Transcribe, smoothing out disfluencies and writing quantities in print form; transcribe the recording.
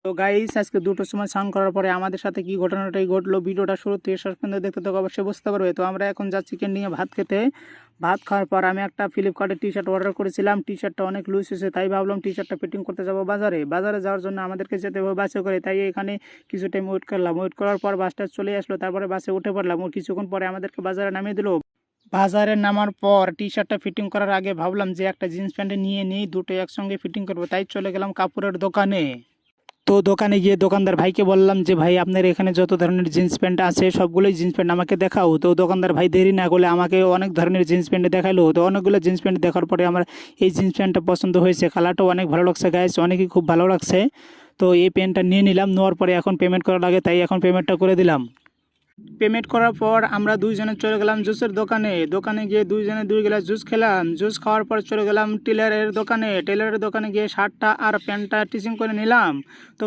তো গাইস আজকে দুটোর সময় স্নান করার পরে আমাদের সাথে কি ঘটনাটাই ঘটলো, ভিডিওটা শুরু থেকে শেষ পর্যন্ত দেখতে তো অবশ্যই বুঝতে পারবে। তো আমরা এখন যাচ্ছি ক্যান্টিনে ভাত খেতে। ভাত খাওয়ার পর আমি একটা ফ্লিপকার্টে টি শার্ট অর্ডার করেছিলাম। টি শার্টটা অনেক লুজ হয়েছে, তাই ভাবলাম টি শার্টটা ফিটিং করতে যাবো বাজারে যাওয়ার জন্য আমাদেরকে যেতে হবে বাসে করে। তাই এখানে কিছু টাইম ওয়েট করলাম। ওয়েট করার পর বাসটা চলে আসলো, তারপরে বাসে উঠে পড়লাম। ওর কিছুক্ষণ পরে আমাদেরকে বাজারে নামিয়ে দিল। বাজারে নামার পর টি শার্টটা ফিটিং করার আগে ভাবলাম যে একটা জিন্স প্যান্ট নিয়ে নিই, দুটো একসঙ্গে ফিটিং করবো। তাই চলে গেলাম কাপড়ের দোকানে। তো দোকানে গিয়ে দোকানদার ভাইকে বললাম যে ভাই, আপনার এখানে যত ধরনের জিন্স প্যান্ট আছে সবগুলোই জিন্স প্যান্ট আমাকে দেখাও। তো দোকানদার ভাই দেরি না করলে আমাকে অনেক ধরনের জিন্স প্যান্ট দেখালো। তো অনেকগুলো জিন্স প্যান্ট দেখার পরে আমার এই জিন্স প্যান্টটা পছন্দ হয়েছে। কালারটাও অনেক ভালো লাগছে গাইস, অনেকই খুব ভালো লাগছে। তো এই প্যান্টটা নিয়ে নিলাম। নেওয়ার পরে এখন পেমেন্ট করা লাগে, তাই এখন পেমেন্টটা করে দিলাম। পেমেন্ট করার পর আমরা দুইজনে চলে গেলাম জুসের দোকানে গিয়ে দুইজনে 2 গ্লাস জুস খেলাম। জুস খাওয়ার পর চলে গেলাম টেলারের দোকানে গিয়ে শার্টটা আর প্যান্টটা স্টিচিং করে নিলাম। তো